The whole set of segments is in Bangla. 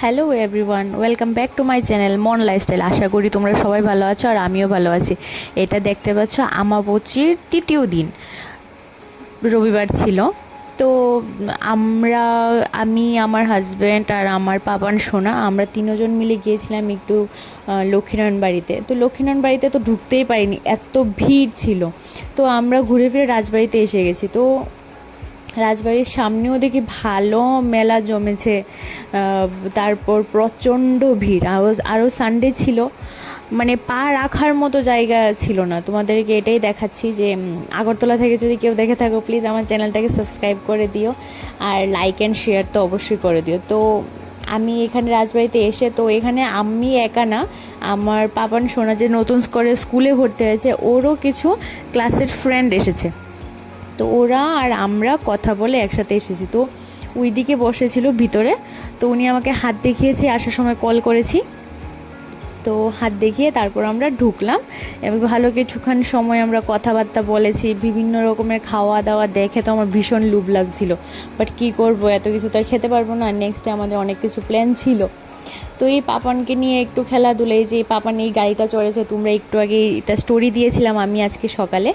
Hello everyone, welcome back to my channel মন লাইফস্টাইল। আশা করি তোমরা সবাই ভালো আছো আর আমিও ভালো আছি। এটা দেখতে পাচ্ছ আমাবস্যার তৃতীয় দিন, রবিবার ছিল। তো আমি আমার হাজব্যান্ড আর আমার পাপান সোনা আমরা তিনজন মিলে গিয়েছিলাম একটু লক্ষ্মীনারায়ণ বাড়িতে। তো লক্ষ্মীনারায়ণ বাড়িতে তো ঢুকতেই পারিনি, এত ভিড় ছিল। তো আমরা ঘুরে ফিরে রাজবাড়িতে এসে গেছি। তো রাজবাড়ির সামনেও দেখি ভালো মেলা জমেছে। তারপর প্রচণ্ড ভিড়, আরও সানডে ছিল, মানে পা রাখার মতো জায়গা ছিল না। তোমাদেরকে এটাই দেখাচ্ছি যে আগরতলা থেকে যদি কেউ দেখে থাকো, প্লিজ আমার চ্যানেলটাকে সাবস্ক্রাইব করে দিও আর লাইক অ্যান্ড শেয়ার তো অবশ্যই করে দিও। তো আমি এখানে রাজবাড়িতে এসে, তো এখানে আমি একা না, আমার পাপান সোনা যে নতুন করে স্কুলে ভর্তি হয়েছে, ওরও কিছু ক্লাসের ফ্রেন্ড এসেছে। তো ওরা আর আমরা কথা বলে একসাথে এসেছি। তো ওইদিকে বসেছিল ভিতরে, তো উনি আমাকে হাত দেখিয়েছে, আসার সময় কল করেছি, তো হাত দেখিয়ে তারপর আমরা ঢুকলাম এবং ভালো কিছুক্ষণ সময় আমরা কথাবার্তা বলেছি। বিভিন্ন রকমের খাওয়া দাওয়া দেখে তো আমার ভীষণ লোভ লাগছিল, বাট কী করবো, এত কিছু তো আর খেতে পারবো না। নেক্সটে আমাদের অনেক কিছু প্ল্যান ছিল। তো এই পাপানকে নিয়ে একটু খেলাধুলা, এই যে পাপান এই গাড়িটা চড়েছে, তোমরা একটু আগে এটা স্টোরি দিয়েছিলাম আমি আজকে সকালে।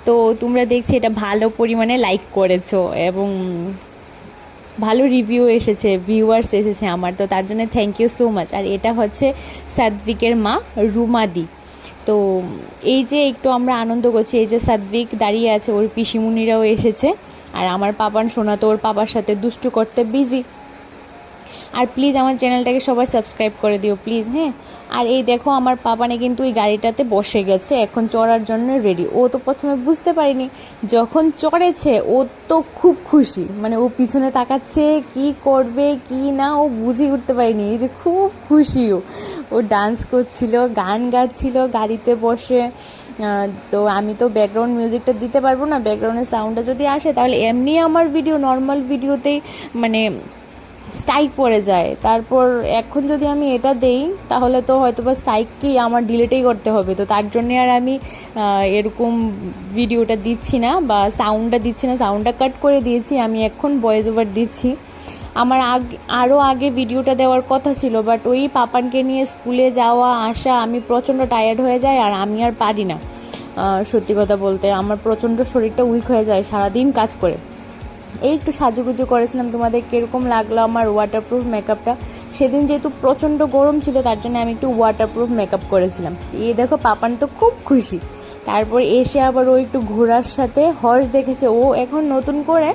তো তোমরা দেখছি এটা ভালো পরিমাণে লাইক করেছো এবং ভালো রিভিউ এসেছে, ভিউয়ার্স এসেছে আমার, তো তার জন্য থ্যাংক ইউ সো মাচ। আর এটা হচ্ছে সাদভিকের মা রুমাদি। তো এই যে একটু আমরা আনন্দ করছি, এই যে সাদভিক দাঁড়িয়ে আছে, ওর পিসিমুনিরাও এসেছে। আর আমার পাপান সোনা তো ওর পাপার সাথে দুষ্টু করতে বিজি। আর প্লিজ আমার চ্যানেলটাকে সবাই সাবস্ক্রাইব করে দিও প্লিজ, হ্যাঁ। আর এই দেখো আমার পাপানে কিন্তু এই গাড়িটাতে বসে গেছে, এখন চড়ার জন্য রেডি। ও তো প্রথমে বুঝতে পারিনি, যখন চড়েছে ও তো খুব খুশি, মানে ও পিছনে তাকাচ্ছে কি করবে কি না ও বুঝে উঠতে পারিনি, এই যে খুব খুশি। ও ডান্স করছিল, গান গাচ্ছিল গাড়িতে বসে। তো আমি তো ব্যাকগ্রাউন্ড মিউজিকটা দিতে পারবো না, ব্যাকগ্রাউন্ডের সাউন্ডটা যদি আসে তাহলে এমনি আমার ভিডিও নর্মাল ভিডিওতেই মানে স্ট্রাইক পড়ে যায়। তারপর এখন যদি আমি এটা দেই তাহলে তো হয়তো বা স্ট্রাইককেই আমার ডিলিটেই করতে হবে। তো তার জন্যে আর আমি এরকম ভিডিওটা দিচ্ছি না বা সাউন্ডটা দিচ্ছি না, সাউন্ডটা কাট করে দিয়েছি। আমি এখন ভয়েস ওভার দিচ্ছি। আমার আরও আগে ভিডিওটা দেওয়ার কথা ছিল, বাট ওই পাপানকে নিয়ে স্কুলে যাওয়া আসা আমি প্রচণ্ড টায়ার্ড হয়ে যাই আর আমি আর পারি না। সত্যি কথা বলতে আমার প্রচণ্ড শরীরটা উইক হয়ে যায় সারাদিন কাজ করে। এই একটু সাজুগুজু করেছিলাম। তোমাদের কীরকম লাগলো আমার ওয়াটারপ্রুফ মেকআপটা? সেদিন যেহেতু প্রচণ্ড গরম ছিল তার জন্য আমি একটু ওয়াটারপ্রুফ মেকআপ করেছিলাম। এই দেখো পাপান তো খুব খুশি। তারপর এসে আবার ও একটু ঘোড়ার সাথে হর্স দেখেছে, ও এখন নতুন করে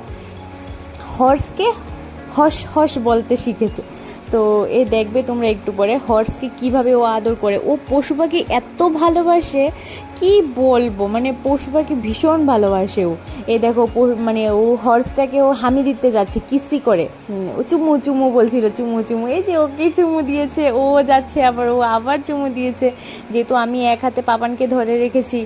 হর্সকে হস হস বলতে শিখেছে। তো এ দেখবে তোমরা একটু পরে হর্সকে কিভাবে ও আদর করে। ও পশু পাখি এত ভালোবাসে কি বলবো, মানে পশু পাখি ভীষণ ভালোবাসে ও। এই দেখো মানে ও হর্সটাকে ও হামি দিতে যাচ্ছে কিস্তি করে, ও চুমু চুমু বলছিল, চুমু চুমু। এই যে ওকে চুমু দিয়েছে, ও যাচ্ছে আবার ও আবার চুমু দিয়েছে। যেহেতু আমি এক হাতে পাপানকে ধরে রেখেছি,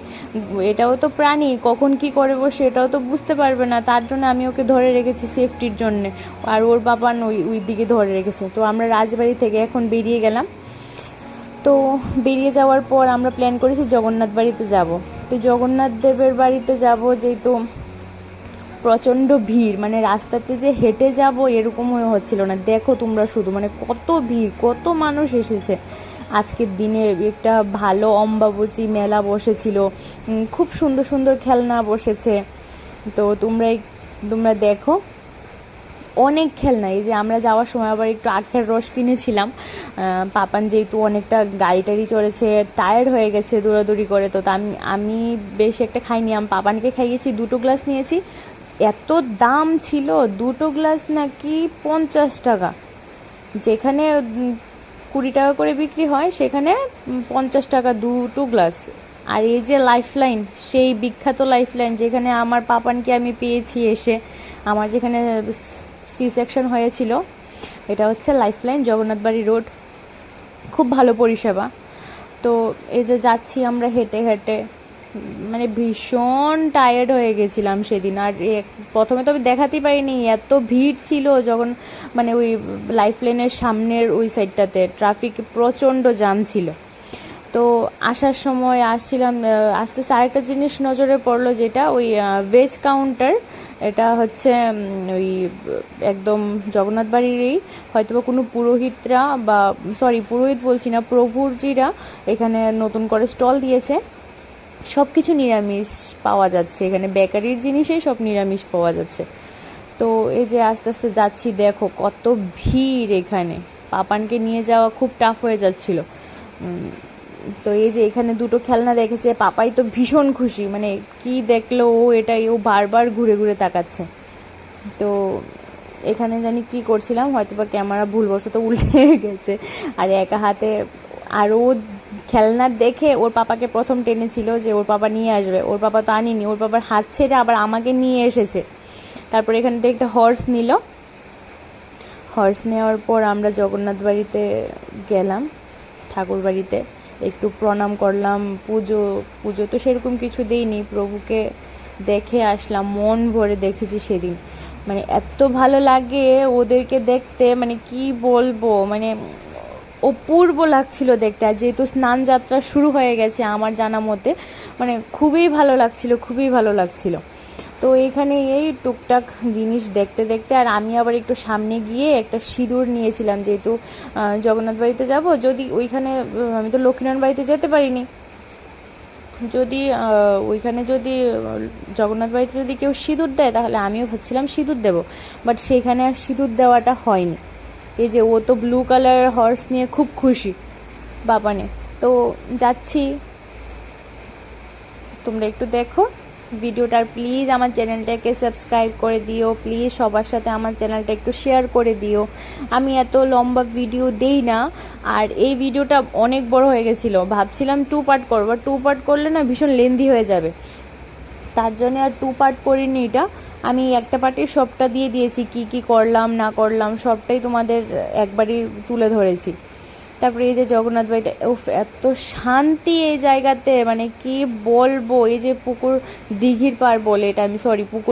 এটাও তো প্রাণী, কখন কি করে বসে এটাও তো বুঝতে পারবে না, তার জন্য আমি ওকে ধরে রেখেছি সেফটির জন্যে। আর ওর পাপান ওই দিকে ধরে রেখেছে। তো আমরা রাজবাড়ি থেকে এখন বেরিয়ে গেলাম। তো বেরিয়ে যাওয়ার পর আমরা প্ল্যান করেছি জগন্নাথ বাড়িতে যাব। তো জগন্নাথ দেবের বাড়িতে যাব, যেহেতু প্রচণ্ড ভিড়, মানে রাস্তাতে যে হেঁটে যাব এরকম হচ্ছিল না। দেখো তোমরা শুধু, মানে কত ভিড়, কত মানুষ এসেছে। আজকের দিনে একটা ভালো অম্বাবচী মেলা বসেছিল, খুব সুন্দর সুন্দর খেলনা বসেছে। তো তোমরা দেখো অনেক খেলনা। এই যে আমরা যাওয়ার সময় আবার একটু আখের রস কিনেছিলাম। পাপান যেহেতু অনেকটা গাড়ি টাড়ি চড়েছে, টায়ার্ড হয়ে গেছে দৌড়াদৌড়ি করে, তো আমি বেশি একটা খাইনি। আমি পাপানকে খাইয়েছি, 2টো গ্লাস নিয়েছি। এত দাম ছিল, 2টো গ্লাস নাকি 50 টাকা। যেখানে 20 টাকা করে বিক্রি হয় সেখানে 50 টাকা 2টো গ্লাস। আর এই যে লাইফলাইন, সেই বিখ্যাত লাইফলাইন যেখানে আমার পাপানকে আমি পেয়েছি এসে, আমার যেখানে সি সেকশন হয়েছিল, এটা হচ্ছে লাইফলাইন জগন্নাথবাড়ি রোড, খুব ভালো পরিষেবা। তো এই যে যাচ্ছি আমরা হেঁটে হেঁটে, মানে ভীষণ টায়ার্ড হয়ে গেছিলাম সেদিন। আর প্রথমে তো আমি দেখাতেই পারিনি, এত ভিড় ছিল যখন, মানে ওই লাইফলাইনের সামনের ওই সাইডটাতে ট্রাফিক প্রচণ্ড জ্যাম ছিল। তো আসার সময় আসছিলাম, আস্তে আরেকটা জিনিস নজরে পড়লো, যেটা ওই ভেজ কাউন্টার এটা হচ্ছে ওই একদম জগন্নাথ বাড়িরই হয়তো বা কোনো পুরোহিতরা বা সরি পুরোহিত বলছি না, প্রভুরজিরা এখানে নতুন করে স্টল দিয়েছে। সব কিছু নিরামিষ পাওয়া যাচ্ছে এখানে, বেকারির জিনিসেই সব নিরামিষ পাওয়া যাচ্ছে। তো এই যে আস্তে আস্তে যাচ্ছি, দেখো কত ভিড় এখানে, পাপানকে নিয়ে যাওয়া খুব টাফ হয়ে যাচ্ছিল। তো এই যে এখানে দুটো খেলনা দেখেছে, পাপাই তো ভীষণ খুশি, মানে কি দেখলো ও, এটাই ও বারবার ঘুরে ঘুরে তাকাচ্ছে। তো এখানে জানি কি করছিলাম, হয়তো বা ক্যামেরা ভুলবশত উল্টে গেছে, আর একা হাতে, আর ও খেলনা দেখে ওর পাপাকে প্রথম টেনেছিল যে ওর পাপা নিয়ে আসবে, ওর পাপা তো আনিনি, ওর পাপার হাত ছেড়ে আবার আমাকে নিয়ে এসেছে। তারপর এখান থেকে একটা হর্স নিল, হর্স নেওয়ার পর আমরা জগন্নাথ বাড়িতে গেলাম, ঠাকুর বাড়িতে একটু প্রণাম করলাম। পুজো পুজো তো সেরকম কিছু দেইনি, প্রভুকে দেখে আসলাম, মন ভরে দেখেছি সেদিন, মানে এত ভালো লাগে ওদেরকে দেখতে, মানে কি বলবো, মানে অপূর্ব লাগছিল দেখতে। আর যেহেতু স্নান যাত্রা শুরু হয়ে গেছে আমার জানা মতে, মানে খুবই ভালো লাগছিল, খুবই ভালো লাগছিল। তো এইখানে এই টুকটাক জিনিস দেখতে দেখতে, আর আমি আবার একটু সামনে গিয়ে একটা সিঁদুর নিয়েছিলাম, যেহেতু জগন্নাথ বাড়িতে যাব, যদি ওইখানে আমি তো লক্ষ্মীনারায়ণ বাড়িতে যেতে পারিনি, যদি ওইখানে যদি জগন্নাথ বাড়িতে যদি কেউ সিঁদুর দেয় তাহলে আমিও ভাবছিলাম সিঁদুর দেব, বাট সেখানে আর সিঁদুর দেওয়াটা হয়নি। এই যে ও তো ব্লু কালার হর্স নিয়ে খুব খুশি বাবানে। তো যাচ্ছি, তোমরা একটু দেখো ভিডিওটা, আর প্লিজ আমার চ্যানেলটাকে সাবস্ক্রাইব করে দিও, প্লিজ সবার সাথে আমার চ্যানেলটা একটু শেয়ার করে দিও। আমি এত লম্বা ভিডিও দেই না, আর এই ভিডিওটা অনেক বড় হয়ে গেছিলো, ভাবছিলাম 2 পার্ট করবো, 2 পার্ট করলে না ভীষণ লেন্দি হয়ে যাবে, তার জন্য আর 2 পার্ট করিনি। এটা আমি একটা পার্টে সবটা দিয়ে দিয়েছি, কি কি করলাম না করলাম সবটাই তোমাদের একবারই তুলে ধরেছি। তারপরে এই যে জগন্নাথ বাড়িটা, উফ এত শান্তি এই জায়গাতে, মানে কি বলবো, এই যে পুকুর, দিঘির পাড় বলে এটা, আমি সরি পুকুর